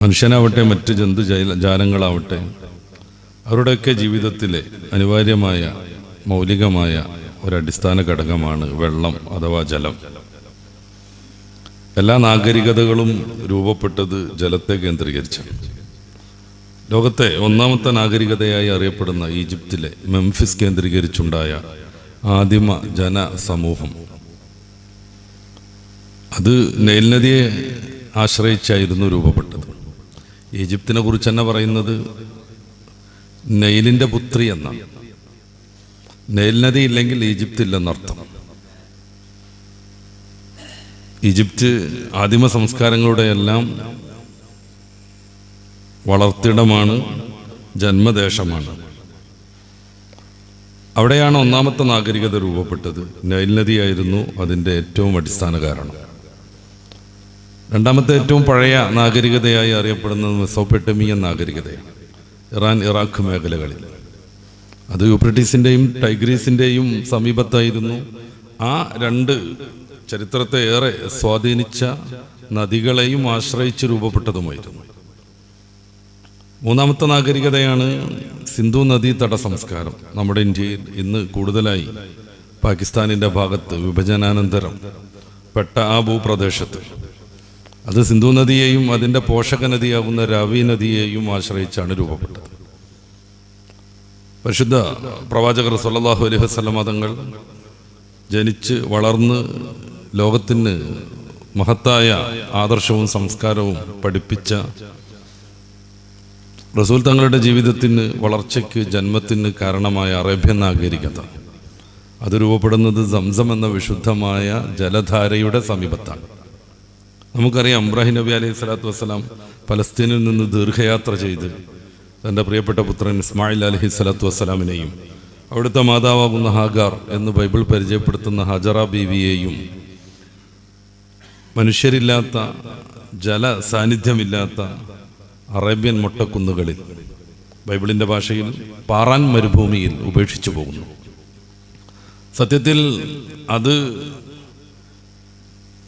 മനുഷ്യനാവട്ടെ മറ്റ് ജാലങ്ങളാവട്ടെ അവരുടെയൊക്കെ ജീവിതത്തിലെ അനിവാര്യമായ മൗലികമായ ഒരടിസ്ഥാന ഘടകമാണ് വെള്ളം അഥവാ ജലം. എല്ലാ നാഗരികതകളും രൂപപ്പെട്ടത് ജലത്തെ കേന്ദ്രീകരിച്ചാണ്. ലോകത്തെ ഒന്നാമത്തെ നാഗരികതയായി അറിയപ്പെടുന്ന ഈജിപ്തിലെ മെംഫിസ് കേന്ദ്രീകരിച്ചുണ്ടായ ആദിമ ജനസമൂഹം അത് നൈൽ നദിയെ ആശ്രയിച്ചായിരുന്നു രൂപപ്പെട്ടത്. ഈജിപ്തിനെ കുറിച്ച് തന്നെ പറയുന്നത് നൈലിൻ്റെ പുത്രി എന്നാണ്. നൈൽ നദി ഇല്ലെങ്കിൽ ഈജിപ്ത് ഇല്ലെന്നർത്ഥം. ഈജിപ്ത് ആദിമ സംസ്കാരങ്ങളുടെ എല്ലാം വളർത്തിടമാണ്, ജന്മദേശമാണ്. അവിടെയാണ് ഒന്നാമത്തെ നാഗരികത രൂപപ്പെട്ടത്. നൈൽ നദിയായിരുന്നു അതിൻ്റെ ഏറ്റവും അടിസ്ഥാന കാരണം. രണ്ടാമത്തെ ഏറ്റവും പഴയ നാഗരികതയായി അറിയപ്പെടുന്നത് മെസോപ്പൊട്ടേമിയൻ നാഗരികതയാണ്. ഇറാൻ ഇറാഖ് മേഖലകളിൽ അത് യൂഫ്രട്ടീസിൻ്റെയും ടൈഗ്രീസിൻ്റെയും സമീപത്തായിരുന്നു. ആ രണ്ട് ചരിത്രത്തെ ഏറെ സ്വാധീനിച്ച നദികളെയും ആശ്രയിച്ച് രൂപപ്പെട്ടതുമായിരുന്നു. മൂന്നാമത്തെ നാഗരികതയാണ് സിന്ധു നദീതട സംസ്കാരം. നമ്മുടെ ഇന്ത്യയിൽ ഇന്ന് കൂടുതലായി പാകിസ്ഥാനിൻ്റെ ഭാഗത്ത് വിഭജനാനന്തരം പെട്ട ആ ഭൂപ്രദേശത്ത് അത് സിന്ധു നദിയെയും അതിൻ്റെ പോഷക നദിയാകുന്ന രാവി നദിയെയും ആശ്രയിച്ചാണ് രൂപപ്പെട്ടത്. പരിശുദ്ധ പ്രവാചകർ സല്ലല്ലാഹു അലൈഹി വസല്ലം തങ്ങൾ ജനിച്ച് വളർന്ന് ലോകത്തിന് മഹത്തായ ആദർശവും സംസ്കാരവും പഠിപ്പിച്ച റസൂൽ തങ്ങളുടെ ജീവിതത്തിന് വളർച്ചയ്ക്ക് ജന്മത്തിന് കാരണമായ അറേബ്യൻ നാഗരികത അത് രൂപപ്പെടുന്നത് സംസം എന്ന വിശുദ്ധമായ ജലധാരയുടെ സമീപത്താണ്. നമുക്കറിയാം, ഇബ്രാഹിം നബി അലൈഹി സ്വലാത്തു വസ്സലാം പലസ്തീനിൽ നിന്ന് ദീർഘയാത്ര ചെയ്ത് തൻ്റെ പ്രിയപ്പെട്ട പുത്രൻ ഇസ്മായിൽ അലൈഹി സ്വലാത്തു വസ്സലാമിനെയും അവിടുത്തെ മാതാവാകുന്ന ഹാഗാർ എന്ന് ബൈബിൾ പരിചയപ്പെടുത്തുന്ന ഹജറ ബീവിയെയും മനുഷ്യരില്ലാത്ത ജല സാന്നിധ്യമില്ലാത്ത അറേബ്യൻ മൊട്ടക്കുന്നുകളിൽ, ബൈബിളിൻ്റെ ഭാഷയിൽ പാറാൻ മരുഭൂമിയിൽ ഉപേക്ഷിച്ചു പോകുന്നു. സത്യത്തിൽ അത്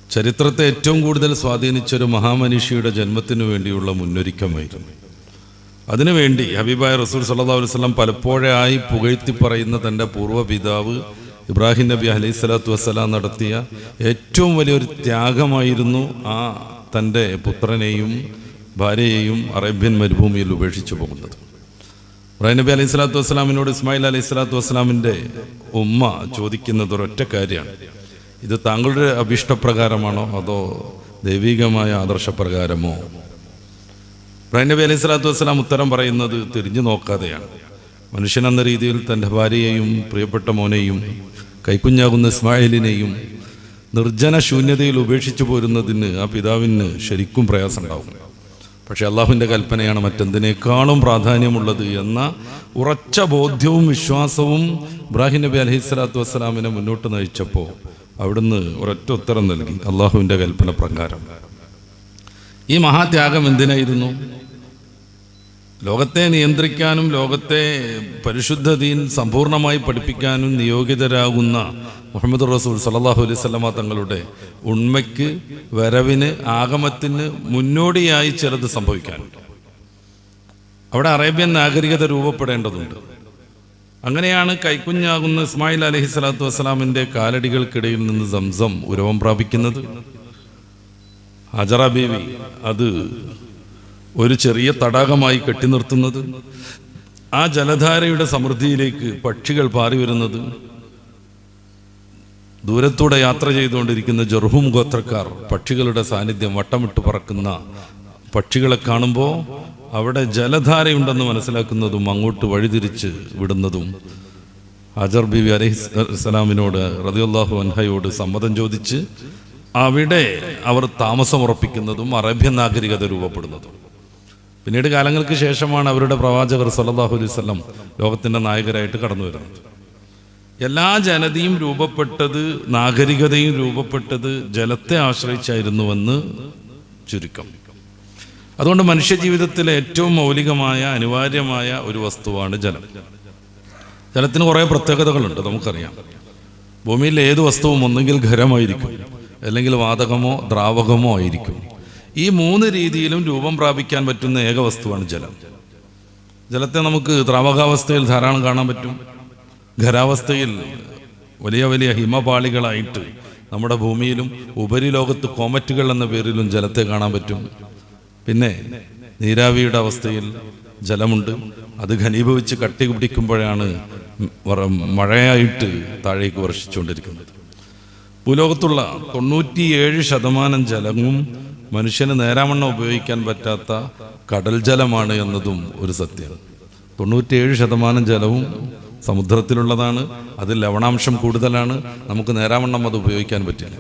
ചരിത്രത്തെ ഏറ്റവും കൂടുതൽ സ്വാധീനിച്ചൊരു മഹാമനുഷ്യയുടെ ജന്മത്തിനു വേണ്ടിയുള്ള മുന്നൊരുക്കമായിരുന്നു. അതിനുവേണ്ടി ഹബീബായ റസൂൽ സല്ലല്ലാഹു അലൈഹി വസല്ലം പലപ്പോഴായി പുകഴ്ത്തി പറയുന്ന തൻ്റെ പൂർവ്വപിതാവ് ഇബ്രാഹിം നബി അലൈഹി സ്വലാത്തു വസ്സലാം നടത്തിയ ഏറ്റവും വലിയൊരു ത്യാഗമായിരുന്നു ആ തൻ്റെ പുത്രനെയും ഭാര്യയെയും അറേബ്യൻ മരുഭൂമിയിൽ ഉപേക്ഷിച്ചു പോകുന്നത്. ഇബ്രാഹിം നബി അലൈഹി സ്വലാത്തു വസ്സലാമിനോട് ഇസ്മായിൽ അലൈഹി സ്വലാത്തു വസ്സലാമിൻ്റെ ഉമ്മ ചോദിക്കുന്നത് ഒരൊറ്റ കാര്യമാണ്: ഇത് താങ്കളുടെ അഭീഷ്ടപ്രകാരമാണോ അതോ ദൈവികമായ ആദർശപ്രകാരമോ? ഇബ്രാഹിം നബി അലൈഹി സ്വലാത്തു വസ്സലാം ഉത്തരം പറയുന്നത് തിരിഞ്ഞു നോക്കാതെയാണ്. മനുഷ്യനെന്ന രീതിയിൽ തൻ്റെ ഭാര്യയെയും പ്രിയപ്പെട്ട മോനെയും കൈക്കുഞ്ഞാകുന്ന ഇസ്മായിലിനെയും നിർജ്ജന ശൂന്യതയിൽ ഉപേക്ഷിച്ചു പോരുന്നതിന് ആ പിതാവിന് ശരിക്കും പ്രയാസമുണ്ടാവും. പക്ഷെ അള്ളാഹുവിൻ്റെ കൽപ്പനയാണ് മറ്റെന്തിനേക്കാളും പ്രാധാന്യമുള്ളത് എന്ന ഉറച്ച ബോധ്യവും വിശ്വാസവും ഇബ്രാഹിം നബി അലൈഹി സ്വലാത്തു വസ്സലാമിനെ മുന്നോട്ട് നയിച്ചപ്പോൾ അവിടുന്ന് ഒരൊറ്റ ഉത്തരം നൽകി, അള്ളാഹുവിൻ്റെ കൽപ്പന പ്രകാരം. ഈ മഹാത്യാഗം എന്തിനായിരുന്നു? ലോകത്തെ നിയന്ത്രിക്കാനും ലോകത്തെ പരിശുദ്ധ ദീൻ സമ്പൂർണ്ണമായി പഠിപ്പിക്കാനും നിയോഗിതരാകുന്ന മുഹമ്മദ് റസൂൽ സല്ലല്ലാഹു അലൈഹി വസല്ലം തങ്ങളുടെ ഉണ്മയ്ക്ക്, വരവിന്, ആഗമത്തിന് മുന്നോടിയായി ചിലത് സംഭവിക്കാനുണ്ട്. അവിടെ അറേബ്യൻ നാഗരികത രൂപപ്പെടേണ്ടതുണ്ട്. അങ്ങനെയാണ് കൈക്കുഞ്ഞാകുന്ന ഇസ്മായിൽ അലൈഹി സ്വലാത്തു വസ്സലാമിൻ്റെ കാലടികൾക്കിടയിൽ നിന്ന് സംസം ഉരവം പ്രാപിക്കുന്നത്. ഹജറ ബീവി അത് ഒരു ചെറിയ തടാകമായി കെട്ടി നിർത്തുന്നത്, ആ ജലധാരയുടെ സമൃദ്ധിയിലേക്ക് പക്ഷികൾ പാറി വരുന്നത്, ദൂരത്തൂടെ യാത്ര ചെയ്തുകൊണ്ടിരിക്കുന്ന ജർഹൂം ഗോത്രക്കാർ പക്ഷികളുടെ സാന്നിധ്യം വട്ടമിട്ട് പറക്കുന്ന പക്ഷികളെ കാണുമ്പോൾ അവിടെ ജലധാരയുണ്ടെന്ന് മനസ്സിലാക്കുന്നതും അങ്ങോട്ട് വഴിതിരിച്ച് വിടുന്നതും, ഹജർ ബീവി അലൈഹിസ്സലാമിനോട് റളിയല്ലാഹു അൻഹയോട് സമ്മതം ചോദിച്ച് അവിടെ അവർ താമസമുറപ്പിക്കുന്നതും അറേബ്യൻ നാഗരികത രൂപപ്പെടുന്നതും. പിന്നീട് കാലങ്ങൾക്ക് ശേഷമാണ് അവരുടെ പ്രവാചകർ സല്ലല്ലാഹു അലൈഹി വസല്ലം ലോകത്തിൻ്റെ നായകരായിട്ട് കടന്നു വരുന്നത്. എല്ലാ ജനതയും രൂപപ്പെട്ടത്, നാഗരികതയും രൂപപ്പെട്ടത് ജലത്തെ ആശ്രയിച്ചായിരുന്നുവെന്ന് ചുരുക്കം. അതുകൊണ്ട് മനുഷ്യജീവിതത്തിലെ ഏറ്റവും മൗലികമായ അനിവാര്യമായ ഒരു വസ്തുവാണ് ജലം. ജലത്തിന് കുറേ പ്രത്യേകതകളുണ്ട്, നമുക്കറിയാം. ഭൂമിയിൽ ഏത് വസ്തുവും ഒന്നെങ്കിൽ ഖരമായിരിക്കും, അല്ലെങ്കിൽ വാതകമോ ദ്രാവകമോ ആയിരിക്കും. ഈ 3 രീതിയിലും രൂപം പ്രാപിക്കാൻ പറ്റുന്ന ഏക വസ്തുവാണ് ജലം. ജലത്തെ നമുക്ക് ദ്രാവകാവസ്ഥയിൽ ധാരാളം കാണാൻ പറ്റും. ഖരാവസ്ഥയിൽ വലിയ വലിയ ഹിമപാളികളായിട്ട് നമ്മുടെ ഭൂമിയിലും ഉപരിലോകത്ത് കോമറ്റുകൾ എന്ന പേരിലും ജലത്തെ കാണാൻ പറ്റും. പിന്നെ നീരാവിയുടെ അവസ്ഥയിൽ ജലമുണ്ട്. അത് ഘനീഭവിച്ച് കട്ടി പിടിക്കുമ്പോഴാണ് മഴയായിട്ട് താഴേക്ക് വർഷിച്ചുകൊണ്ടിരിക്കുന്നത്. ഭൂലോകത്തുള്ള 97% ജലവും മനുഷ്യന് നേരാവണ്ണം ഉപയോഗിക്കാൻ പറ്റാത്ത കടൽ ജലമാണ് എന്നതും ഒരു സത്യമാണ്. 97% ജലവും സമുദ്രത്തിലുള്ളതാണ്. അതിൽ ലവണാംശം കൂടുതലാണ്. നമുക്ക് നേരാവണ്ണം അത് ഉപയോഗിക്കാൻ പറ്റില്ല.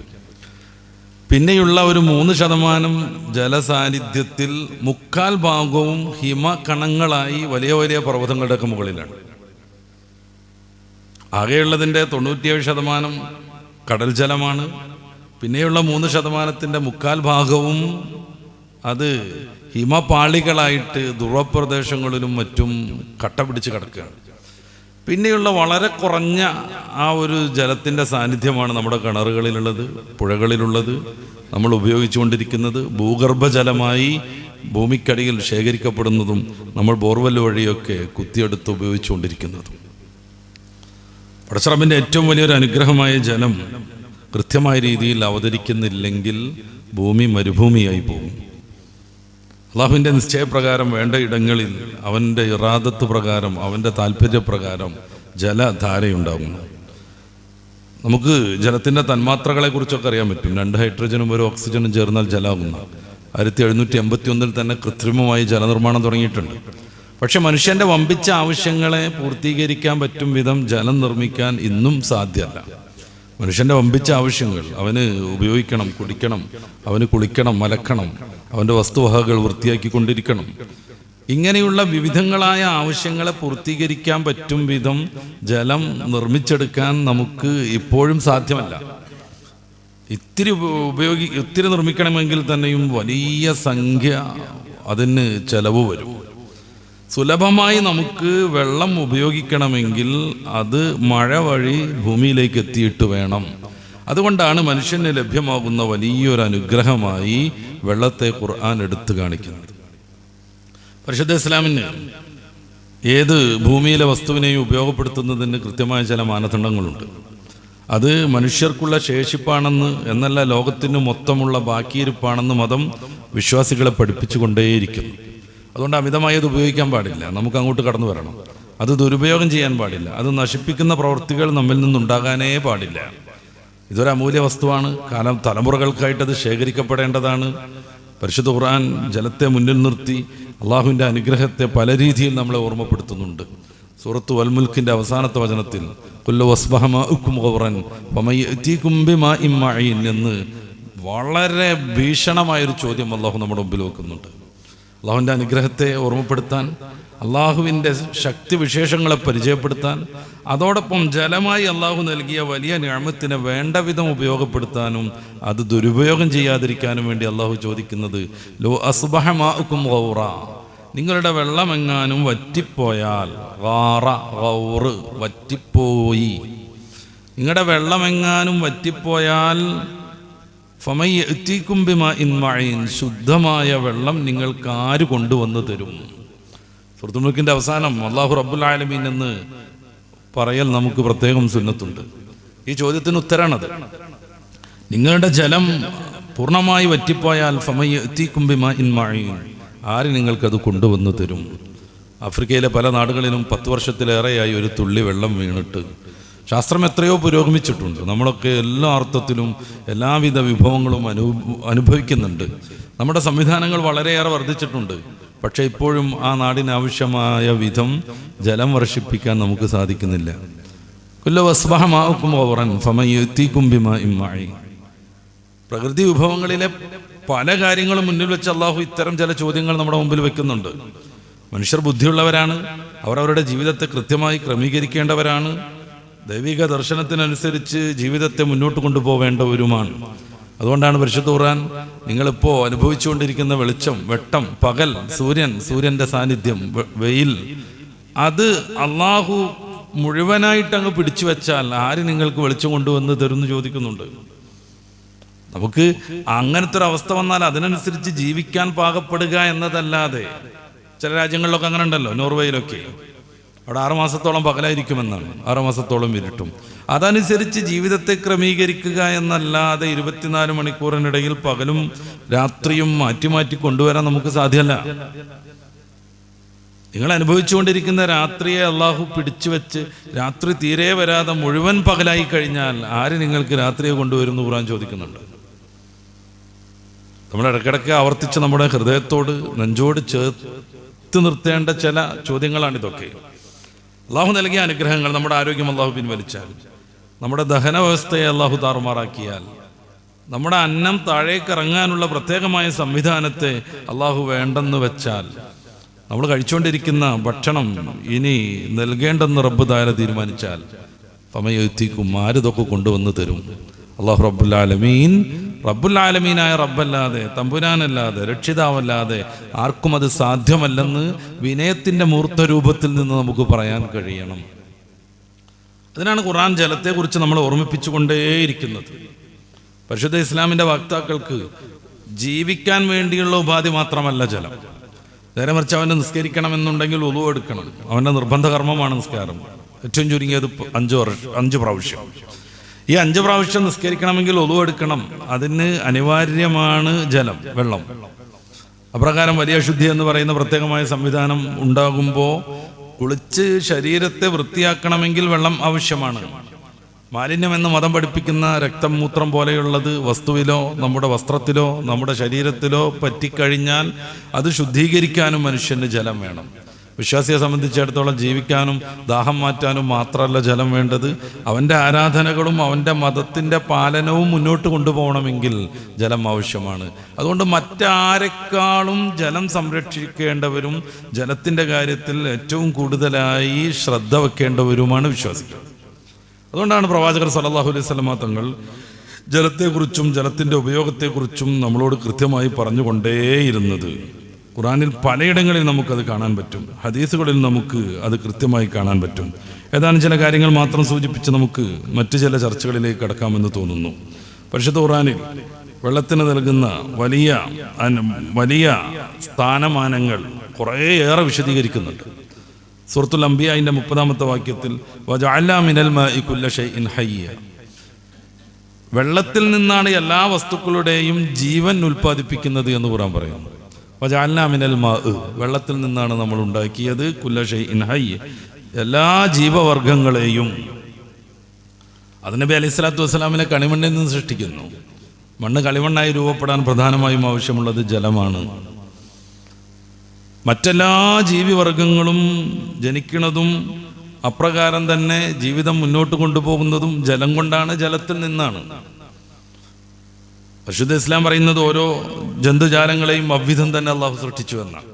പിന്നെയുള്ള ഒരു 3% ജലസാന്നിധ്യത്തിൽ 3/4 ഭാഗവും ഹിമകണങ്ങളായി വലിയ വലിയ പർവ്വതങ്ങളുടെയൊക്കെ മുകളിലാണ്. ആകെയുള്ളതിൻ്റെ 97% കടൽ ജലമാണ്. പിന്നെയുള്ള 3%ൻ്റെ 3/4 ഭാഗവും അത് ഹിമപാളികളായിട്ട് ധ്രുവപ്രദേശങ്ങളിലും മറ്റും കട്ട പിടിച്ച് കിടക്കുകയാണ്. പിന്നെയുള്ള വളരെ കുറഞ്ഞ ആ ഒരു ജലത്തിൻ്റെ സാന്നിധ്യമാണ് നമ്മുടെ കിണറുകളിലുള്ളത്, പുഴകളിലുള്ളത്, നമ്മൾ ഉപയോഗിച്ചുകൊണ്ടിരിക്കുന്നത്. ഭൂഗർഭജലമായി ഭൂമിക്കടിയിൽ ശേഖരിക്കപ്പെടുന്നതും നമ്മൾ ബോർവെൽ വഴിയൊക്കെ കുത്തിയെടുത്ത് ഉപയോഗിച്ചുകൊണ്ടിരിക്കുന്നതും. പടച്ചറബിൻ്റെ ഏറ്റവും വലിയൊരു അനുഗ്രഹമായ ജലം കൃത്യമായ രീതിയിൽ അവതരിക്കുന്നില്ലെങ്കിൽ ഭൂമി മരുഭൂമിയായി പോകും. അള്ളാഹുവിൻ്റെ നിശ്ചയപ്രകാരം വേണ്ട ഇടങ്ങളിൽ അവൻ്റെ ഇറാദത്ത് പ്രകാരം, അവൻ്റെ താല്പര്യപ്രകാരം ജലധാരയുണ്ടാകുന്നു. നമുക്ക് ജലത്തിൻ്റെ തന്മാത്രകളെക്കുറിച്ചൊക്കെ അറിയാൻ പറ്റും. 2 ഹൈഡ്രജനും 1 ഓക്സിജനും ചേർന്നാൽ ജലമാകുന്നു. 1781 തന്നെ കൃത്രിമമായി ജലനിർമ്മാണം തുടങ്ങിയിട്ടുണ്ട്. പക്ഷെ മനുഷ്യൻ്റെ വമ്പിച്ച ആവശ്യങ്ങളെ പൂർത്തീകരിക്കാൻ പറ്റും വിധം ജലം നിർമ്മിക്കാൻ ഇന്നും സാധ്യമല്ല. മനുഷ്യൻ്റെ വമ്പിച്ച ആവശ്യങ്ങൾ, അവന് ഉപയോഗിക്കണം, കുടിക്കണം, അവന് കുളിക്കണം, മലക്കണം, അവൻ്റെ വസ്തുവകകൾ വൃത്തിയാക്കിക്കൊണ്ടിരിക്കണം, ഇങ്ങനെയുള്ള വിവിധങ്ങളായ ആവശ്യങ്ങളെ പൂർത്തീകരിക്കാൻ പറ്റും വിധം ജലം നിർമ്മിച്ചെടുക്കാൻ നമുക്ക് ഇപ്പോഴും സാധ്യമല്ല. ഇത്തിരി നിർമ്മിക്കണമെങ്കിൽ തന്നെയും വലിയ സംഖ്യ അതിന് ചെലവ് വരും. സുലഭമായി നമുക്ക് വെള്ളം ഉപയോഗിക്കണമെങ്കിൽ അത് മഴ വഴി ഭൂമിയിലേക്ക് എത്തിയിട്ട് വേണം. അതുകൊണ്ടാണ് മനുഷ്യന് ലഭ്യമാകുന്ന വലിയൊരു അനുഗ്രഹമായി വെള്ളത്തെ ഖുർആൻ എടുത്തു കാണിക്കുന്നത്. പരിശുദ്ധ ഇസ്ലാമിന് ഏത് ഭൂമിയിലെ വസ്തുവിനെയും ഉപയോഗപ്പെടുത്തുന്നതിന് കൃത്യമായ ചില മാനദണ്ഡങ്ങളുണ്ട്. അത് മനുഷ്യർക്കുള്ള ശേഷിപ്പാണെന്ന് എന്നല്ല, ലോകത്തിന് മൊത്തമുള്ള ബാക്കിയിരിപ്പാണെന്ന് മതം വിശ്വാസികളെ പഠിപ്പിച്ചു കൊണ്ടേയിരിക്കുന്നു. അതുകൊണ്ട് അമിതമായി അത് ഉപയോഗിക്കാൻ പാടില്ല. നമുക്ക് അങ്ങോട്ട് കടന്നു വരണം. അത് ദുരുപയോഗം ചെയ്യാൻ പാടില്ല. അത് നശിപ്പിക്കുന്ന പ്രവൃത്തികൾ നമ്മിൽ നിന്നുണ്ടാകാനേ പാടില്ല. ഇതൊരു അമൂല്യ വസ്തുവാണ്. തലമുറകൾക്കായിട്ട് അത് ശേഖരിക്കപ്പെടേണ്ടതാണ്. പരിശുദ്ധ ഖുർആൻ ജലത്തെ മുന്നിൽ നിർത്തി അള്ളാഹുവിൻ്റെ അനുഗ്രഹത്തെ പല രീതിയിൽ നമ്മളെ ഓർമ്മപ്പെടുത്തുന്നുണ്ട്. സൂറത്ത് വൽ മുൽക്കിൻ്റെ അവസാനത്തെ വചനത്തിൽ കുല്ലു വസ്ബഹ മാഉക്കും ഖൗറൻ ഫമയഅതീകും ബിമാഇൻ മഈൻ എന്ന് വളരെ ഭീഷണമായൊരു ചോദ്യം അള്ളാഹു നമ്മുടെ മുമ്പിൽ വെക്കുന്നുണ്ട്. അള്ളാഹുവിൻ്റെ അനുഗ്രഹത്തെ ഓർമ്മപ്പെടുത്താൻ, അള്ളാഹുവിൻ്റെ ശക്തി വിശേഷങ്ങളെ പരിചയപ്പെടുത്താൻ, അതോടൊപ്പം ജലമായി അള്ളാഹു നൽകിയ വലിയ നിഅമത്തിനെ വേണ്ട വിധം ഉപയോഗപ്പെടുത്താനും അത് ദുരുപയോഗം ചെയ്യാതിരിക്കാനും വേണ്ടി അള്ളാഹു ചോദിക്കുന്നത് ലോ അസ്ബഹ മാഉക്കും ഖൗറ, നിങ്ങളുടെ വെള്ളമെങ്ങാനും വറ്റിപ്പോയാൽ, വറ്റിപ്പോയി, നിങ്ങളുടെ വെള്ളമെങ്ങാനും വറ്റിപ്പോയാൽ ഫമയഅതീകും ബിമാഇൻ മഈൻ, ശുദ്ധമായ വെള്ളം നിങ്ങൾക്ക് ആര് കൊണ്ടുവന്ന് തരും? സൂറത്തുൽ മുൽക്കിൻ്റെ അവസാനം അല്ലാഹു റബ്ബുൽ ആലമീൻ എന്ന് പറയൽ നമുക്ക് പ്രത്യേകം സുന്നത്തുണ്ട്. ഈ ചോദ്യത്തിന് ഉത്തരാണത്. നിങ്ങളുടെ ജലം പൂർണ്ണമായി വറ്റിപ്പോയാൽ ഫമയഅതീകും ബിമാഇൻ മഈൻ, ആര് നിങ്ങൾക്കത് കൊണ്ടുവന്ന് തരും? ആഫ്രിക്കയിലെ പല നാടുകളിലും 10 വർഷത്തിലേറെയായി ഒരു തുള്ളി വെള്ളം വീണിട്ട്. ശാസ്ത്രം എത്രയോ പുരോഗമിച്ചിട്ടുണ്ട്. നമ്മളൊക്കെ എല്ലാ അർത്ഥത്തിലും എല്ലാവിധ വിഭവങ്ങളും അനുഭവിക്കുന്നുണ്ട്. നമ്മുടെ സംവിധാനങ്ങൾ വളരെയേറെ വർദ്ധിച്ചിട്ടുണ്ട്. പക്ഷേ ഇപ്പോഴും ആ നാടിനാവശ്യമായ വിധം ജലം വർഷിപ്പിക്കാൻ നമുക്ക് സാധിക്കുന്നില്ല. പ്രകൃതി വിഭവങ്ങളിലെ പല കാര്യങ്ങളും മുന്നിൽ വെച്ച് അള്ളാഹു ഇത്തരം ചില ചോദ്യങ്ങൾ നമ്മുടെ മുമ്പിൽ വെക്കുന്നുണ്ട്. മനുഷ്യർ ബുദ്ധിയുള്ളവരാണ്. അവർ അവരുടെ ജീവിതത്തെ കൃത്യമായി ക്രമീകരിക്കേണ്ടവരാണ്. ദൈവിക ദർശനത്തിനനുസരിച്ച് ജീവിതത്തെ മുന്നോട്ട് കൊണ്ടുപോവേണ്ടവരുമാണ്. അതുകൊണ്ടാണ് പരിശുദ്ധ ഖുർആൻ നിങ്ങളിപ്പോൾ അനുഭവിച്ചുകൊണ്ടിരിക്കുന്ന വെളിച്ചം, വെട്ടം, പകൽ, സൂര്യൻ്റെ സാന്നിധ്യം, വെയിൽ, അത് അള്ളാഹു മുഴുവനായിട്ട് അങ്ങ് പിടിച്ചു വെച്ചാൽ ആര് നിങ്ങൾക്ക് വെളിച്ചം കൊണ്ടുവന്ന് തരുമെന്ന് ചോദിക്കുന്നുണ്ട്. നമുക്ക് അങ്ങനത്തെ ഒരു അവസ്ഥ വന്നാൽ അതിനനുസരിച്ച് ജീവിക്കാൻ പാകപ്പെടുക എന്നതല്ലാതെ, ചില രാജ്യങ്ങളിലൊക്കെ അങ്ങനെ ഉണ്ടല്ലോ, നോർവേയിലൊക്കെ അവിടെ 6 മാസത്തോളം പകലായിരിക്കുമെന്നാണ്, 6 മാസത്തോളം ഇരുട്ടും. അതനുസരിച്ച് ജീവിതത്തെ ക്രമീകരിക്കുക എന്നല്ലാതെ 24 മണിക്കൂറിനിടയിൽ പകലും രാത്രിയും മാറ്റി മാറ്റി കൊണ്ടുവരാൻ നമുക്ക് സാധ്യമല്ല. നിങ്ങൾ അനുഭവിച്ചുകൊണ്ടിരിക്കുന്ന രാത്രിയെ അള്ളാഹു പിടിച്ചു വെച്ച് രാത്രി തീരെ വരാതെ മുഴുവൻ പകലായി കഴിഞ്ഞാൽ ആര് നിങ്ങൾക്ക് രാത്രിയെ കൊണ്ടുവരുന്നു ഖുർആൻ ചോദിക്കുന്നുണ്ട്. നമ്മൾ ഇടയ്ക്കിടയ്ക്ക് ആവർത്തിച്ച് നമ്മുടെ ഹൃദയത്തോട് നെഞ്ചോട് ചേർത്ത് നിർത്തേണ്ട ചില ചോദ്യങ്ങളാണിതൊക്കെ. അള്ളാഹു നൽകിയ അനുഗ്രഹങ്ങൾ, നമ്മുടെ ആരോഗ്യം അള്ളാഹു പിൻവലിച്ചാൽ, നമ്മുടെ ദഹന വ്യവസ്ഥയെ അള്ളാഹു താറുമാറാക്കിയാൽ, നമ്മുടെ അന്നം താഴേക്ക് ഇറങ്ങാനുള്ള പ്രത്യേകമായ സംവിധാനത്തെ അള്ളാഹു വേണ്ടെന്ന് വെച്ചാൽ, നമ്മൾ കഴിച്ചുകൊണ്ടിരിക്കുന്ന ഭക്ഷണം ഇനി നൽകേണ്ടെന്ന് റബ്ബ് താല തീരുമാനിച്ചാൽ ഫമയത്തിക്കും ആരിതൊക്കെ കൊണ്ടുവന്ന് തരും? അള്ളാഹു റബ്ബുൽ ആലമീൻ. റബ്ബുൽ ആലമീനായ റബ്ബല്ലാതെ, തമ്പുരാനല്ലാതെ, രക്ഷിതാവല്ലാതെ ആർക്കും അത് സാധ്യമല്ലെന്ന് വിനയത്തിൻ്റെ മൂർത്തരൂപത്തിൽ നിന്ന് നമുക്ക് പറയാൻ കഴിയണം. അതിനാണ് ഖുർആൻ ജലത്തെക്കുറിച്ച് നമ്മൾ ഓർമ്മിപ്പിച്ചുകൊണ്ടേയിരിക്കുന്നത്. പരിശുദ്ധ ഇസ്ലാമിൻ്റെ വക്താക്കൾക്ക് ജീവിക്കാൻ വേണ്ടിയുള്ള ഉപാധി മാത്രമല്ല ജലം. നേരെ മറിച്ച് അവന് നിസ്കരിക്കണമെന്നുണ്ടെങ്കിൽ ഉളു എടുക്കണം. അവൻ്റെ നിർബന്ധ കർമ്മമാണ് നിസ്കാരം. ഏറ്റവും ചുരുങ്ങിയത് 5 പ്രാവശ്യം. ഈ 5 പ്രാവശ്യം നിസ്കരിക്കണമെങ്കിൽ ഉളു എടുക്കണം. അതിന് അനിവാര്യമാണ് ജലം, വെള്ളം. അപ്രകാരം വലിയ ശുദ്ധി എന്ന് പറയുന്ന പ്രത്യേകമായ സംവിധാനം ഉണ്ടാകുമ്പോൾ കുളിച്ച് ശരീരത്തെ വൃത്തിയാക്കണമെങ്കിൽ വെള്ളം ആവശ്യമാണ്. മാലിന്യമെന്ന് മതം പഠിപ്പിക്കുന്ന രക്തം, മൂത്രം പോലെയുള്ളത് വസ്തുവിലോ നമ്മുടെ വസ്ത്രത്തിലോ നമ്മുടെ ശരീരത്തിലോ പറ്റിക്കഴിഞ്ഞാൽ അത് ശുദ്ധീകരിക്കാനും മനുഷ്യന് ജലം വേണം. വിശ്വാസിയെ സംബന്ധിച്ചിടത്തോളം ജീവിക്കാനും ദാഹം മാറ്റാനും മാത്രമല്ല ജലം വേണ്ടത്, അവൻ്റെ ആരാധനകളും അവൻ്റെ മതത്തിൻ്റെ പാലനവും മുന്നോട്ട് കൊണ്ടുപോകണമെങ്കിൽ ജലം ആവശ്യമാണ്. അതുകൊണ്ട് മറ്റാരെക്കാളും ജലം സംരക്ഷിക്കേണ്ടവരും ജലത്തിൻ്റെ കാര്യത്തിൽ ഏറ്റവും കൂടുതലായി ശ്രദ്ധ വെക്കേണ്ടവരുമാണ് വിശ്വാസികൾ. അതുകൊണ്ടാണ് പ്രവാചകർ സല്ലല്ലാഹു അലൈഹി വസല്ലം തങ്ങൾ ജലത്തെക്കുറിച്ചും ജലത്തിൻ്റെ ഉപയോഗത്തെക്കുറിച്ചും നമ്മളോട് കൃത്യമായി പറഞ്ഞുകൊണ്ടേയിരുന്നത്. ഖുർആനിൽ പലയിടങ്ങളിൽ നമുക്കത് കാണാൻ പറ്റും, ഹദീസുകളിൽ നമുക്ക് അത് കൃത്യമായി കാണാൻ പറ്റും. ഏതാനും ചില കാര്യങ്ങൾ മാത്രം സൂചിപ്പിച്ച് നമുക്ക് മറ്റു ചില ചർച്ചകളിലേക്ക് കടക്കാമെന്ന് തോന്നുന്നു. പരിശുദ്ധ ഖുർആനിൽ വെള്ളത്തിന് നൽകുന്ന വലിയ സ്ഥാനമാനങ്ങൾ കുറേയേറെ വിശദീകരിക്കുന്നുണ്ട്. സൂറത്തുൽ അംബിയാഇന്റെ 30-ാമത്തെ വാക്യത്തിൽ വജഅൽനാ മിനൽ മാഇ കുല്ല ഷൈഇൻ ഹയ്യ, വെള്ളത്തിൽ നിന്നാണ് എല്ലാ വസ്തുക്കളുടെയും ജീവൻ ഉൽപ്പാദിപ്പിക്കുന്നത് എന്ന് ഖുർആൻ പറയുന്നു. വജഅൽനാ മിനൽ മാഇ, വെള്ളത്തിൽ നിന്നാണ് നമ്മൾ ഉണ്ടാക്കിയത്, കുല്ല ഷൈഇൻ ഹയ്യ, എല്ലാ ജീവവർഗങ്ങളെയും. അത് നബി അലൈഹി സ്വലാത്തു വസ്സലാമിനെ കളിമണ്ണിൽ നിന്ന് സൃഷ്ടിക്കുന്നു. മണ്ണ് കളിമണ്ണായി രൂപപ്പെടാൻ പ്രധാനമായും ആവശ്യമുള്ളത് ജലമാണ്. മറ്റെല്ലാ ജീവിവർഗങ്ങളും ജനിക്കുന്നതും അപ്രകാരം തന്നെ ജീവിതം മുന്നോട്ട് കൊണ്ടുപോകുന്നതും ജലം കൊണ്ടാണ്, ജലത്തിൽ നിന്നാണ്. പരിശുദ്ധ ഇസ്ലാം പറയുന്നത് ഓരോ ജന്തുജാലങ്ങളെയും അവ്വിധം തന്നെ അള്ളാഹു സൃഷ്ടിച്ചു എന്നാണ്.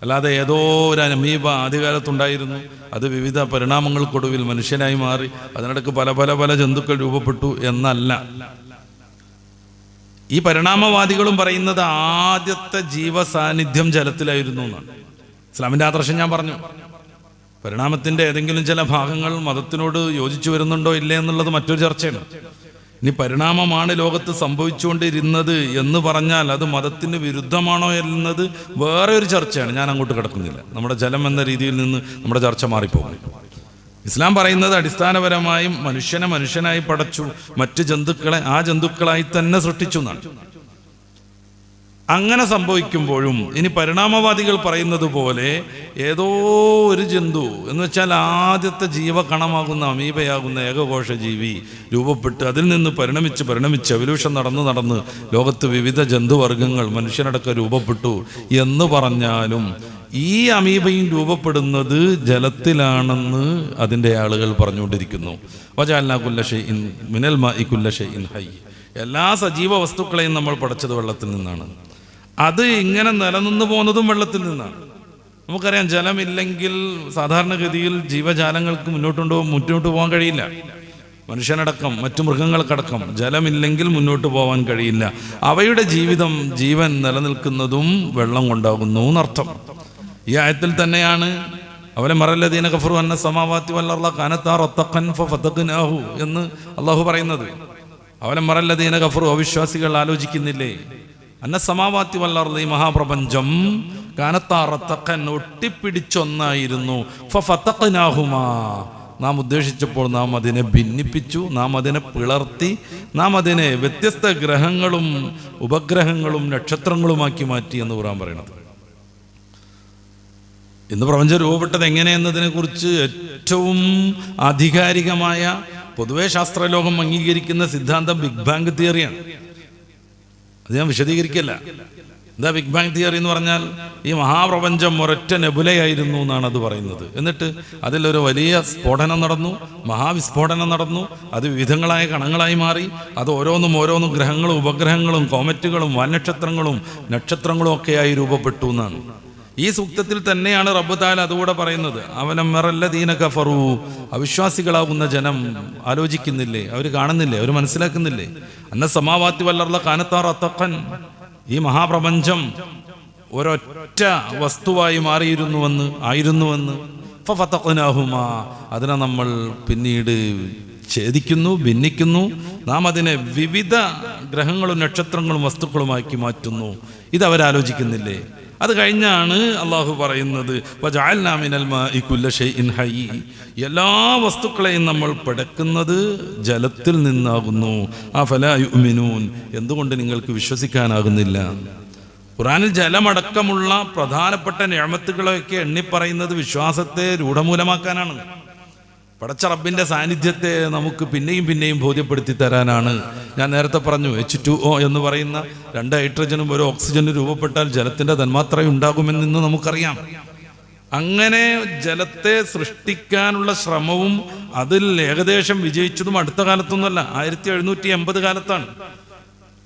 അല്ലാതെ ഏതോ ഒരു അമീബ ആദ്യകാലത്തുണ്ടായിരുന്നു, അത് വിവിധ പരിണാമങ്ങൾക്കൊടുവിൽ മനുഷ്യനായി മാറി, അതിനിടയ്ക്ക് പല പല പല ജന്തുക്കൾ രൂപപ്പെട്ടു എന്നല്ല. ഈ പരിണാമവാദികളും പറയുന്നത് ആദ്യത്തെ ജീവസാന്നിധ്യം ജലത്തിലായിരുന്നു എന്നാണ്. ഇസ്ലാമിൻ്റെ ആദർശം ഞാൻ പറഞ്ഞു. പരിണാമത്തിൻ്റെ ഏതെങ്കിലും ചില ഭാഗങ്ങൾ മതത്തിനോട് യോജിച്ചു വരുന്നുണ്ടോ ഇല്ലേ എന്നുള്ളത് മറ്റൊരു ചർച്ചയാണ്. ഇനി പരിണാമമാണ് ലോകത്ത് സംഭവിച്ചുകൊണ്ടിരുന്നത് എന്ന് പറഞ്ഞാൽ അത് മതത്തിന് വിരുദ്ധമാണോ എന്നത് വേറെ ഒരു ചർച്ചയാണ്. ഞാൻ അങ്ങോട്ട് കിടക്കുന്നില്ല. നമ്മുടെ ജലം എന്ന രീതിയിൽ നിന്ന് നമ്മുടെ ചർച്ച മാറിപ്പോകും. ഇസ്ലാം പറയുന്നത് അടിസ്ഥാനപരമായും മനുഷ്യനെ മനുഷ്യനായി പടച്ചു, മറ്റ് ജന്തുക്കളെ ആ ജന്തുക്കളായി തന്നെ സൃഷ്ടിച്ചു എന്നാണ്. അങ്ങനെ സംഭവിക്കുമ്പോഴും ഇനി പരിണാമവാദികൾ പറയുന്നത് പോലെ ഏതോ ഒരു ജന്തു എന്ന് വെച്ചാൽ ആദ്യത്തെ ജീവകണമാകുന്ന അമീബയാകുന്ന ഏകകോശ ജീവി രൂപപ്പെട്ട് അതിൽ നിന്ന് പരിണമിച്ച് എവല്യൂഷൻ നടന്ന് ലോകത്ത് വിവിധ ജന്തുവർഗങ്ങൾ മനുഷ്യനടക്കം രൂപപ്പെട്ടു എന്ന് പറഞ്ഞാലും ഈ അമീബയും രൂപപ്പെടുന്നത് ജലത്തിലാണെന്ന് അതിൻ്റെ ആളുകൾ പറഞ്ഞുകൊണ്ടിരിക്കുന്നു. വജഅൽനാ കുല്ല ഷൈഇൻ മിനൽ മാഇ കുല്ല ഷൈഇൻ ഹയ്യ്, എല്ലാ സജീവ വസ്തുക്കളെയും നമ്മൾ പടച്ചത് വെള്ളത്തിൽ നിന്നാണ്. അത് ഇങ്ങനെ നിലനിന്ന് പോകുന്നതും വെള്ളത്തിൽ നിന്നാണ്. നമുക്കറിയാം, ജലമില്ലെങ്കിൽ സാധാരണഗതിയിൽ ജീവജാലങ്ങൾക്ക് മുന്നോട്ട് പോകാൻ കഴിയില്ല. മനുഷ്യനടക്കം മറ്റു മൃഗങ്ങൾക്കടക്കം ജലമില്ലെങ്കിൽ മുന്നോട്ട് പോകാൻ കഴിയില്ല. അവയുടെ ജീവൻ നിലനിൽക്കുന്നതും വെള്ളം കൊണ്ടാകുന്നു എന്നർത്ഥം. ഈ ആയത്തിൽ തന്നെയാണ് അവലെ മറല്ലദീന കഫറു അന്ന സമാവാതി വൽ അർള കാനതാ റത്തഖൻ ഫഫതഖ്നാഹു എന്ന് അല്ലാഹു പറയുന്നത്. അവലം മറല്ലദീന കഫറു, അവിശ്വാസികൾ ആലോചിക്കുന്നില്ലേ? അന്ന സമാവാത്തി വല്ലർദി, ഈ മഹാപ്രപഞ്ചം കാനത്താ റതഖൻ, ഒട്ടിപ്പിടിച്ചൊന്നായിരുന്നു. ഫഫതഖ്നാഹുമാ, നാം ഉദ്ദേശിച്ചപ്പോൾ നാം അതിനെ ഭിന്നിപ്പിച്ചു, നാം അതിനെ പിളർത്തി, നാം അതിനെ വ്യത്യസ്ത ഗ്രഹങ്ങളും ഉപഗ്രഹങ്ങളും നക്ഷത്രങ്ങളുമാക്കി മാറ്റി എന്ന് ഖുർആൻ പറയണത്. ഇന്ന് പ്രപഞ്ചം രൂപപ്പെട്ടത് എങ്ങനെയെന്നതിനെ കുറിച്ച് ഏറ്റവും ആധികാരികമായ പൊതുവെ ശാസ്ത്രലോകം അംഗീകരിക്കുന്ന സിദ്ധാന്തം ബിഗ് ബാങ് തിയറിയാണ്. അത് ഞാൻ വിശദീകരിക്കല്ല. എന്താ ബിഗ് ബാങ് തിയറി എന്ന് പറഞ്ഞാൽ? ഈ മഹാപ്രപഞ്ചം ഒരൊറ്റ നെബുലയായിരുന്നു എന്നാണ് അത് പറയുന്നത്. എന്നിട്ട് അതിലൊരു വലിയ സ്ഫോടനം നടന്നു, മഹാവിസ്ഫോടനം നടന്നു, അത് വിവിധങ്ങളായ കണങ്ങളായി മാറി, അത് ഓരോന്നും ഗ്രഹങ്ങളും ഉപഗ്രഹങ്ങളും കോമറ്റുകളും വാൽനക്ഷത്രങ്ങളും നക്ഷത്രങ്ങളും ഒക്കെയായി രൂപപ്പെട്ടു എന്നാണ്. ഈ സൂക്തത്തിൽ തന്നെയാണ് റബ്ബ് തആല അതുകൂടെ പറയുന്നത്. അവലം മറല്ലദീന കഫറു, അവിശ്വാസികളാകുന്ന ജനം ആലോചിക്കുന്നില്ലേ? അവർ കാണുന്നില്ലേ? അവർ മനസ്സിലാക്കുന്നില്ലേ? അന്ന സമാവാത്തി വല്ലർദ കാനത്താ റതഖൻ, ഈ മഹാപ്രപഞ്ചം ഒരൊറ്റ വസ്തുവായി ആയിരുന്നുവെന്ന്. ഫഫതഖ്നാഹുമാ, അതിനെ നമ്മൾ പിന്നീട് ഛേദിക്കുന്നു, ഭിന്നിക്കുന്നു, നാം അതിനെ വിവിധ ഗ്രഹങ്ങളും നക്ഷത്രങ്ങളും വസ്തുക്കളുമാക്കി മാറ്റുന്നു. ഇതവരാലോചിക്കുന്നില്ലേ? അത് കഴിഞ്ഞാണ് അള്ളാഹു പറയുന്നത് വജഅൽനാ മിനൽ മാഇ കുല്ല ഷൈഇൻ ഹയ്യ്, എല്ലാ വസ്തുക്കളെയും നമ്മൾ പടക്കുന്നത് ജലത്തിൽ നിന്നാകുന്നു. അഫലാ യുഅ്മിനൂൻ, എന്തുകൊണ്ട് നിങ്ങൾക്ക് വിശ്വസിക്കാനാകുന്നില്ല? ഖുർആനിൽ ജലമടക്കമുള്ള പ്രധാനപ്പെട്ട നിഅമത്തുകളെയൊക്കെ എണ്ണിപ്പറയുന്നത് വിശ്വാസത്തെ രൂഢമൂലമാക്കാനാണ്. പടച്ച റബ്ബിന്റെ സാന്നിധ്യത്തെ നമുക്ക് പിന്നെയും ബോധ്യപ്പെടുത്തി തരാനാണ്. ഞാൻ നേരത്തെ പറഞ്ഞു, H2O എന്ന് പറയുന്ന 2 ഹൈഡ്രജനും 1 ഓക്സിജനും രൂപപ്പെട്ടാൽ ജലത്തിന്റെ തന്മാത്ര ഉണ്ടാകുമെന്ന് നമുക്കറിയാം. അങ്ങനെ ജലത്തെ സൃഷ്ടിക്കാനുള്ള ശ്രമവും അതിൽ ഏകദേശം വിജയിച്ചതും അടുത്ത കാലത്തൊന്നുമല്ല, 1780 കാലത്താണ്.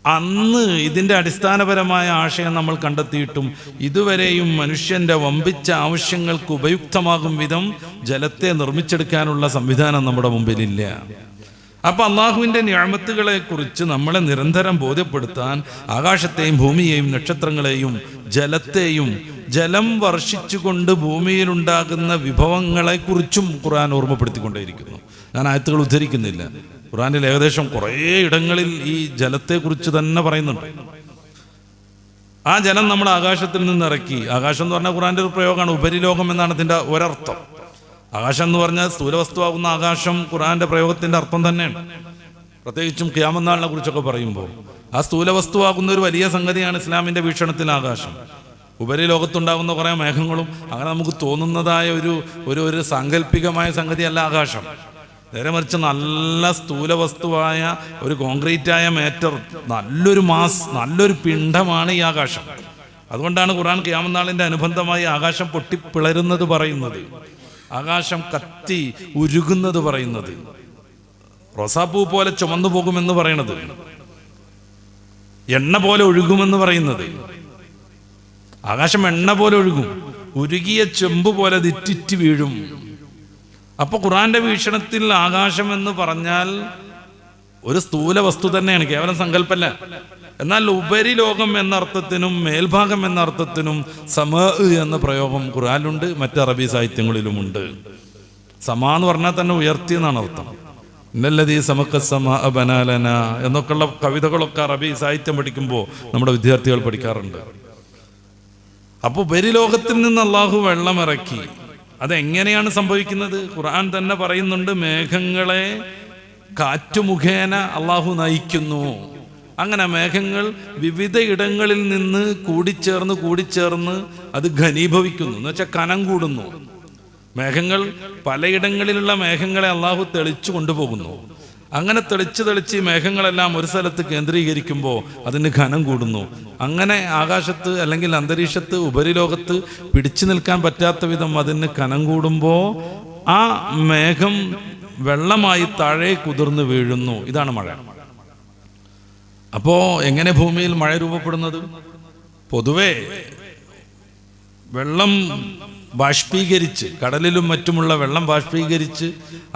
അന്ന് ഇതിൻ്റെ അടിസ്ഥാനപരമായ ആശയം നമ്മൾ കണ്ടെത്തിയിട്ടും ഇതുവരെയും മനുഷ്യന്റെ വമ്പിച്ച ആവശ്യങ്ങൾക്ക് ഉപയുക്തമാകും വിധം ജലത്തെ നിർമ്മിച്ചെടുക്കാനുള്ള സംവിധാനം നമ്മുടെ മുമ്പിലില്ല. അപ്പൊ അള്ളാഹുവിന്റെ നിഅമത്തുകളെ കുറിച്ച് നമ്മളെ നിരന്തരം ബോധ്യപ്പെടുത്താൻ ആകാശത്തെയും ഭൂമിയെയും നക്ഷത്രങ്ങളെയും ജലത്തെയും ജലം വർഷിച്ചുകൊണ്ട് ഭൂമിയിലുണ്ടാകുന്ന വിഭവങ്ങളെ കുറിച്ചും ഖുർആൻ ഓർമ്മപ്പെടുത്തിക്കൊണ്ടേയിരിക്കുന്നു. ഞാൻ ആയത്തുകൾ ഉദ്ധരിക്കുന്നില്ല. ഖുർആനിൽ ഏകദേശം കുറേ ഇടങ്ങളിൽ ഈ ജലത്തെക്കുറിച്ച് തന്നെ പറയുന്നുണ്ട്. ആ ജലം നമ്മൾ ആകാശത്തിൽ നിന്ന് ഇറക്കി. ആകാശം എന്ന് പറഞ്ഞാൽ ഖുർആന്റെ ഒരു പ്രയോഗമാണ്, ഉപരിലോകം എന്നാണ് അതിൻ്റെ ഒരർത്ഥം. ആകാശം എന്ന് പറഞ്ഞാൽ സ്ഥൂലവസ്തുവാകുന്ന ആകാശം ഖുർആന്റെ പ്രയോഗത്തിന്റെ അർത്ഥം തന്നെയാണ്. പ്രത്യേകിച്ചും ഖിയാമത്ത് നാളിനെ കുറിച്ചൊക്കെ പറയുമ്പോൾ ആ സ്ഥൂലവസ്തുവാകുന്ന ഒരു വലിയ സംഗതിയാണ് ഇസ്ലാമിന്റെ വീക്ഷണത്തിൽ ആകാശം. ഉപരിലോകത്തുണ്ടാകുന്ന കുറേ മേഘങ്ങളും അങ്ങനെ നമുക്ക് തോന്നുന്നതായ ഒരു സാങ്കല്പികമായ സംഗതിയല്ല ആകാശം. നേരെ മറിച്ച് നല്ല സ്ഥൂല വസ്തുവായ ഒരു കോൺക്രീറ്റായ മാറ്റർ, നല്ലൊരു പിണ്ഡമാണ് ഈ ആകാശം. അതുകൊണ്ടാണ് ഖുർആൻ ഖിയാമത്ത് നാളിന്റെ അനുബന്ധമായി ആകാശം പൊട്ടിപ്പിളരുന്നത് പറയുന്നത്, ആകാശം കത്തി ഉരുകുന്നത് പറയുന്നത്, റോസാപ്പൂ പോലെ ചുമന്നു പോകുമെന്ന് പറയണത്, എണ്ണ പോലെ ഒഴുകുമെന്ന് പറയുന്നത്. ആകാശം എണ്ണ പോലെ ഒഴുകും, ഉരുകിയ ചെമ്പ് പോലെ ദിറ്റിറ്റ് വീഴും. അപ്പൊ ഖുർആന്റെ വീക്ഷണത്തിൽ ആകാശം എന്ന് പറഞ്ഞാൽ ഒരു സ്ഥൂല വസ്തു തന്നെയാണ്, കേവലം സങ്കല്പല്ല. എന്നാൽ ഉപരിലോകം എന്ന അർത്ഥത്തിനും മേൽഭാഗം എന്ന അർത്ഥത്തിനും സമ എന്ന പ്രയോഗം ഖുർആനിലുണ്ട്, മറ്റ് അറബി സാഹിത്യങ്ങളിലുമുണ്ട്. സമ എന്ന് പറഞ്ഞാൽ തന്നെ ഉയർത്തി എന്നാണ് അർത്ഥം. ഇന്നല്ലദീ സമക സമാ ബനാലന എന്നൊക്കെയുള്ള കവിതകളൊക്കെ അറബി സാഹിത്യം പഠിക്കുമ്പോൾ നമ്മുടെ വിദ്യാർത്ഥികൾ പഠിക്കാറുണ്ട്. അപ്പോൾ ഉപരിലോകത്തിൽ നിന്ന് അള്ളാഹു വെള്ളമിറക്കി. അതെങ്ങനെയാണ് സംഭവിക്കുന്നത്? ഖുർആൻ തന്നെ പറയുന്നുണ്ട്, മേഘങ്ങളെ കാറ്റുമുഖേന അള്ളാഹു നയിക്കുന്നു. അങ്ങനെ മേഘങ്ങൾ വിവിധ ഇടങ്ങളിൽ നിന്ന് കൂടിച്ചേർന്ന് അത് ഘനീഭവിക്കുന്നു, എന്ന് വെച്ചാൽ കനം കൂടുന്നു. മേഘങ്ങൾ പലയിടങ്ങളിലുള്ള മേഘങ്ങളെ അള്ളാഹു തെളിച്ചു കൊണ്ടുപോകുന്നു. അങ്ങനെ തെളിച്ച് ഈ മേഘങ്ങളെല്ലാം ഒരു സ്ഥലത്ത് കേന്ദ്രീകരിക്കുമ്പോൾ അതിന് ഘനം കൂടുന്നു. അങ്ങനെ ആകാശത്ത് അല്ലെങ്കിൽ അന്തരീക്ഷത്ത് ഉപരിലോകത്ത് പിടിച്ചു നിൽക്കാൻ പറ്റാത്ത വിധം അതിന് കനം കൂടുമ്പോൾ ആ മേഘം വെള്ളമായി താഴെ കുതിർന്ന് വീഴുന്നു. ഇതാണ് മഴ. അപ്പോ എങ്ങനെ ഭൂമിയിൽ മഴ രൂപപ്പെടുന്നത്? പൊതുവെ വെള്ളം ബാഷ്പീകരിച്ച്, കടലിലും മറ്റുമുള്ള വെള്ളം ബാഷ്പീകരിച്ച്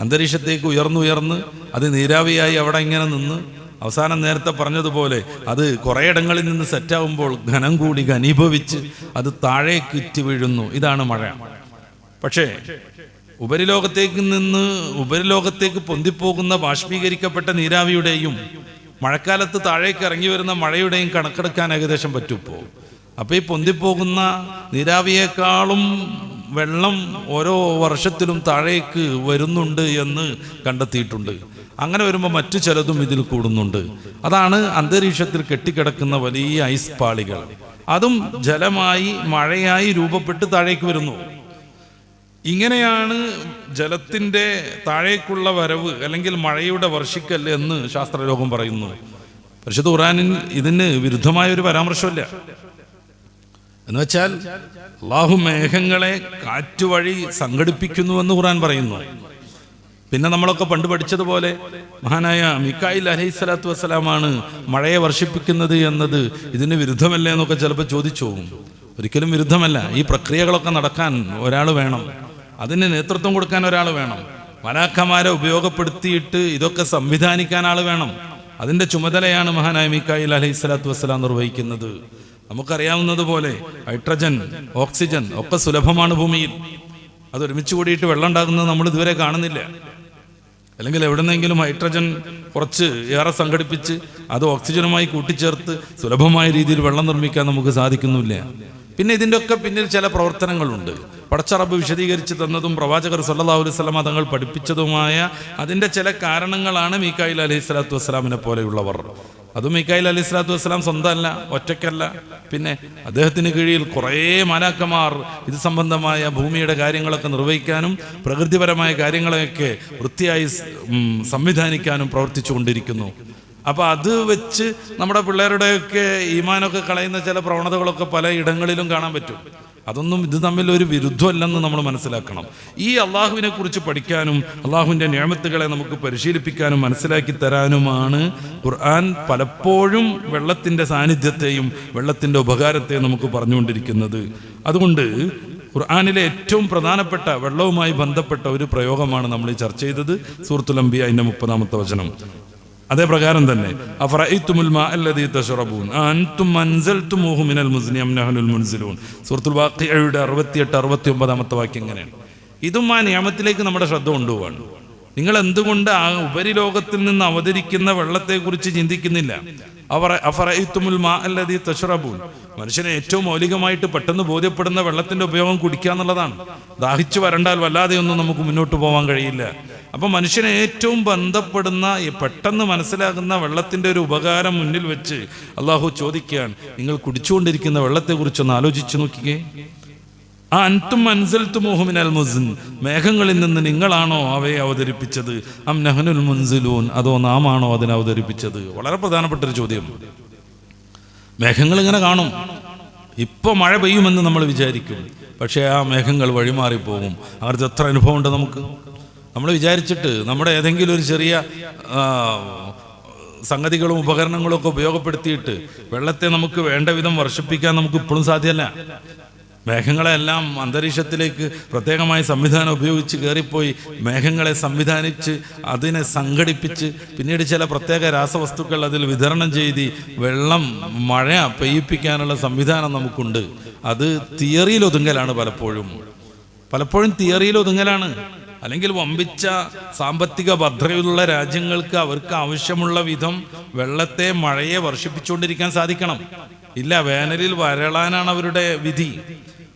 അന്തരീക്ഷത്തേക്ക് ഉയർന്ന് അത് നീരാവിയായി അവിടെ ഇങ്ങനെ നിന്ന് അവസാനം നേരത്തെ പറഞ്ഞതുപോലെ അത് കുറേയിടങ്ങളിൽ നിന്ന് സെറ്റാവുമ്പോൾ ഘനം കൂടി ഘനീഭവിച്ച് അത് താഴേക്ക് ഇറ്റ് വീഴുന്നു. ഇതാണ് മഴ. പക്ഷേ ഉപരിലോകത്തേക്ക് പൊന്തിപ്പോകുന്ന ബാഷ്പീകരിക്കപ്പെട്ട നീരാവിയുടെയും മഴക്കാലത്ത് താഴേക്ക് ഇറങ്ങി വരുന്ന മഴയുടെയും കണക്കെടുക്കാൻ ഏകദേശം പറ്റും ഇപ്പോൾ. അപ്പോൾ ഈ പൊന്തിപ്പോകുന്ന നീരാവിയേക്കാളും വെള്ളം ഓരോ വർഷത്തിലും താഴേക്ക് വരുന്നുണ്ട് എന്ന് കണ്ടെത്തിയിട്ടുണ്ട്. അങ്ങനെ വരുമ്പോൾ മറ്റു ചിലതും ഇതിൽ കൂടുന്നുണ്ട്. അതാണ് അന്തരീക്ഷത്തിൽ കെട്ടിക്കിടക്കുന്ന വലിയ ഐസ് പാളികൾ. അതും ജലമായി മഴയായി രൂപപ്പെട്ട് താഴേക്ക് വരുന്നു. ഇങ്ങനെയാണ് ജലത്തിൻ്റെ താഴേക്കുള്ള വരവ് അല്ലെങ്കിൽ മഴയുടെ വർഷിക്കൽ എന്ന് ശാസ്ത്രലോകം പറയുന്നു. പരിശുദ്ധ ഖുർആനിൽ ഇതിന് വിരുദ്ധമായ ഒരു പരാമർശമില്ല. എന്ന് വെച്ചാൽ അല്ലാഹു മേഘങ്ങളെ കാറ്റുവഴി സംഘടിപ്പിക്കുന്നുവെന്ന് ഖുർആൻ പറയുന്നു. പിന്നെ നമ്മളൊക്കെ പണ്ട് പഠിച്ചതുപോലെ മഹാനായ മീകായിൽ അലൈഹിസ്സലാത്തു വസ്സലാമാണ് മഴയെ വർഷിപ്പിക്കുന്നത് എന്നത് ഇതിന് വിരുദ്ധമല്ലേ എന്നൊക്കെ ചിലപ്പോൾ ചോദിച്ചു പോകും. ഒരിക്കലും വിരുദ്ധമല്ല. ഈ പ്രക്രിയകളൊക്കെ നടക്കാൻ ഒരാൾ വേണം, അതിന് നേതൃത്വം കൊടുക്കാൻ ഒരാൾ വേണം, മലാക്കമാരെ ഉപയോഗപ്പെടുത്തിയിട്ട് ഇതൊക്കെ സംവിധാനിക്കാൻ ആൾ വേണം. അതിൻ്റെ ചുമതലയാണ് മഹാനായ മീകായിൽ അലൈഹിസ്സലാത്തു വസ്സലാം നിർവഹിക്കുന്നത്. നമുക്കറിയാവുന്നതുപോലെ ഹൈഡ്രജൻ, ഓക്സിജൻ ഒക്കെ സുലഭമാണ് ഭൂമിയിൽ. അതൊരുമിച്ച് കൂടിയിട്ട് വെള്ളം ഉണ്ടാകുന്നത് നമ്മൾ ഇതുവരെ കാണുന്നില്ല. അല്ലെങ്കിൽ എവിടെന്നെങ്കിലും ഹൈഡ്രജൻ കുറച്ച് ഏറെ സംഘടിപ്പിച്ച് അത് ഓക്സിജനുമായി കൂട്ടിച്ചേർത്ത് സുലഭമായ രീതിയിൽ വെള്ളം നിർമ്മിക്കാൻ നമുക്ക് സാധിക്കുന്നില്ല. പിന്നെ ഇതിൻ്റെ ഒക്കെ പിന്നിൽ ചില പ്രവർത്തനങ്ങളുണ്ട്. പടച്ച റബ്ബ് വിശദീകരിച്ച് തന്നതും പ്രവാചകർ സല്ലല്ലാഹു അലൈഹി വസല്ലം തങ്ങൾ പഠിപ്പിച്ചതുമായ അതിൻ്റെ ചില കാരണങ്ങളാണ് മീകായിൽ അലൈഹിസ്സലാത്തു വസ്സലാമിനെ പോലെയുള്ളവർ. അതും മീകായിൽ അലൈഹിസ്സലാത്തു വസ്സലാം സ്വന്തമല്ല, ഒറ്റയ്ക്കല്ല. പിന്നെ അദ്ദേഹത്തിന് കീഴിൽ കുറേ മാലാക്കമാർ ഇത് സംബന്ധമായ ഭൂമിയുടെ കാര്യങ്ങളൊക്കെ നിർവഹിക്കാനും പ്രകൃതിപരമായ കാര്യങ്ങളെയൊക്കെ വൃത്തിയായി സംവിധാനിക്കാനും പ്രവർത്തിച്ചു കൊണ്ടിരിക്കുന്നു. അപ്പോൾ അത് വെച്ച് നമ്മുടെ പിള്ളേരുടെയൊക്കെ ഈമാനൊക്കെ കളയുന്ന ചില പ്രവണതകളൊക്കെ പല ഇടങ്ങളിലും കാണാൻ പറ്റും. അതൊന്നും ഇത് തമ്മിൽ ഒരു വിരുദ്ധമല്ലെന്ന് നമ്മൾ മനസ്സിലാക്കണം. ഈ അള്ളാഹുവിനെ കുറിച്ച് പഠിക്കാനും അള്ളാഹുവിൻ്റെ നിഅമത്തുകളെ നമുക്ക് പരിശീലിപ്പിക്കാനും മനസ്സിലാക്കി തരാനുമാണ് ഖുർആൻ പലപ്പോഴും വെള്ളത്തിൻ്റെ സാന്നിധ്യത്തെയും വെള്ളത്തിൻ്റെ ഉപകാരത്തെയും നമുക്ക് പറഞ്ഞുകൊണ്ടിരിക്കുന്നത്. അതുകൊണ്ട് ഖുർആനിലെ ഏറ്റവും പ്രധാനപ്പെട്ട വെള്ളവുമായി ബന്ധപ്പെട്ട ഒരു പ്രയോഗമാണ് നമ്മൾ ഈ ചർച്ച ചെയ്തത്. സൂറത്തുൽ അംബിയാഇന്റെ 30-ാമത്തെ വചനം. അതേ പ്രകാരം തന്നെ അഫറഅയ്തുമുൽ മാഅ അല്ലദീ തശ്റബൂൻ അൻതും അൻസൽതുമൂഹു മിനൽ മുസ്നി അം നഹ്നുൽ മുൻസിലൂൻ. സൂറത്തുൽ വാഖിഅയുടെ 68-69 വാക്യം ഇങ്ങനെയാണ്. ഇതും ആ നിയമത്തിലേക്ക് നമ്മുടെ ശ്രദ്ധ കൊണ്ടുപോവാണ്. നിങ്ങൾ എന്തുകൊണ്ട് ആ ഉപരിലോകത്തിൽ നിന്ന് അവതരിക്കുന്ന വെള്ളത്തെക്കുറിച്ച് ചിന്തിക്കുന്നില്ല? അഫറഅയ്തുമുൽ മാഅ അല്ലദീ തശ്റബൂൻ. മനുഷ്യനെ ഏറ്റവും മൗലികമായിട്ട് പെട്ടെന്ന് ബോധ്യപ്പെടുന്ന വെള്ളത്തിന്റെ ഉപയോഗം കുടിക്കുക എന്നുള്ളതാണ്. ദാഹിച്ചു വരണ്ടാൽ വല്ലാതെയൊന്നും നമുക്ക് മുന്നോട്ട് പോകാൻ കഴിയില്ല. അപ്പം മനുഷ്യനെ ഏറ്റവും ബന്ധപ്പെടുന്ന പെട്ടെന്ന് മനസ്സിലാകുന്ന വെള്ളത്തിൻ്റെ ഒരു ഉപകാരം മുന്നിൽ വെച്ച് അള്ളാഹു ചോദിക്കുകയാണ്, നിങ്ങൾ കുടിച്ചുകൊണ്ടിരിക്കുന്ന വെള്ളത്തെക്കുറിച്ചൊന്ന് ആലോചിച്ചു നോക്കിക്കേ. ആ അൻതും അൻസൽതുമൂഹു മിനൽ മുസ്ൻ, മേഘങ്ങളിൽ നിന്ന് നിങ്ങളാണോ അവയെ അവതരിപ്പിച്ചത്? അം നഹ്നുൽ മുൻസിലൂൻ, അതോ നാം ആണോ അതിനെ അവതരിപ്പിച്ചത്? വളരെ പ്രധാനപ്പെട്ടൊരു ചോദ്യം. മേഘങ്ങൾ ഇങ്ങനെ കാണും, ഇപ്പോൾ മഴ പെയ്യുമെന്ന് നമ്മൾ വിചാരിക്കും. പക്ഷേ ആ മേഘങ്ങൾ വഴിമാറിപ്പോകും. അവർക്ക് എത്ര അനുഭവം ഉണ്ട് നമുക്ക്? നമ്മൾ വിചാരിച്ചിട്ട് നമ്മുടെ ഏതെങ്കിലും ഒരു ചെറിയ സംഗതികളും ഉപകരണങ്ങളും ഒക്കെ ഉപയോഗപ്പെടുത്തിയിട്ട് വെള്ളത്തെ നമുക്ക് വേണ്ട വിധം വർഷിപ്പിക്കാൻ നമുക്ക് ഇപ്പോഴും സാധ്യമല്ല. മേഘങ്ങളെല്ലാം അന്തരീക്ഷത്തിലേക്ക് പ്രത്യേകമായ സംവിധാനം ഉപയോഗിച്ച് കയറിപ്പോയി മേഘങ്ങളെ സംവിധാനിച്ച് അതിനെ സംഘടിപ്പിച്ച് പിന്നീട് ചില പ്രത്യേക രാസവസ്തുക്കൾ അതിൽ വിതരണം ചെയ്ത് വെള്ളം മഴ പെയ്യിപ്പിക്കാനുള്ള സംവിധാനം നമുക്കുണ്ട്. അത് തിയറിയിൽ ഒതുങ്ങലാണ്. പലപ്പോഴും തിയറിയിൽ ഒതുങ്ങലാണ്. അല്ലെങ്കിൽ വമ്പിച്ച സാമ്പത്തിക ഭദ്രതയുള്ള രാജ്യങ്ങൾക്ക് അവർക്ക് ആവശ്യമുള്ള വിധം വെള്ളത്തെ മഴയെ വർഷിപ്പിച്ചുകൊണ്ടിരിക്കാൻ സാധിക്കണം. ഇല്ല, വേനലിൽ വരളാനാണ് അവരുടെ വിധി.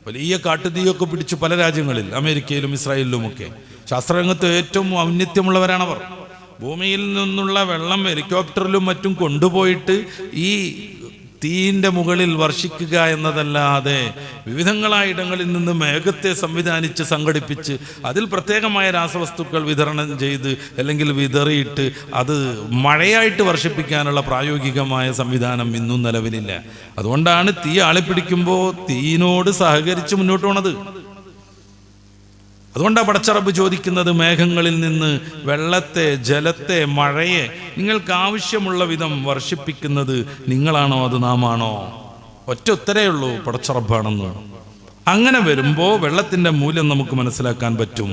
വലിയ കാട്ടുതീയൊക്കെ പിടിച്ചു പല രാജ്യങ്ങളിൽ, അമേരിക്കയിലും ഇസ്രായേലിലുമൊക്കെ. ശാസ്ത്രരംഗത്ത് ഏറ്റവും ഔന്നത്യമുള്ളവരാണവർ. ഭൂമിയിൽ നിന്നുള്ള വെള്ളം ഹെലികോപ്റ്ററിലും മറ്റും കൊണ്ടുപോയിട്ട് ഈ തീയിൻ്റെ മുകളിൽ വർഷിക്കുക എന്നതല്ലാതെ വിവിധങ്ങളായ ഇടങ്ങളിൽ നിന്ന് മേഘത്തെ സംവിധാനിച്ച് സംഘടിപ്പിച്ച് അതിൽ പ്രത്യേകമായ രാസവസ്തുക്കൾ വിതരണം ചെയ്ത് അല്ലെങ്കിൽ വിതറിയിട്ട് അത് മഴയായിട്ട് വർഷിപ്പിക്കാനുള്ള പ്രായോഗികമായ സംവിധാനം ഇന്നും നിലവിലില്ല. അതുകൊണ്ടാണ് തീ ആളിപ്പിടിക്കുമ്പോൾ തീയിനോട് സഹകരിച്ച് മുന്നോട്ട് പോണത്. അതുകൊണ്ടാണ് പടച്ച റബ്ബ് ചോദിക്കുന്നത്, മേഘങ്ങളിൽ നിന്ന് വെള്ളത്തെ, ജലത്തെ, മഴയെ നിങ്ങൾക്ക് ആവശ്യമുള്ള വിധം വർഷിപ്പിക്കുന്നത് നിങ്ങളാണോ അത് നാം ആണോ? ഒറ്റ ഉത്തരേ ഉള്ളൂ, പടച്ച റബ്ബാണെന്ന്. അങ്ങനെ വരുമ്പോൾ വെള്ളത്തിൻ്റെ മൂല്യം നമുക്ക് മനസ്സിലാക്കാൻ പറ്റും.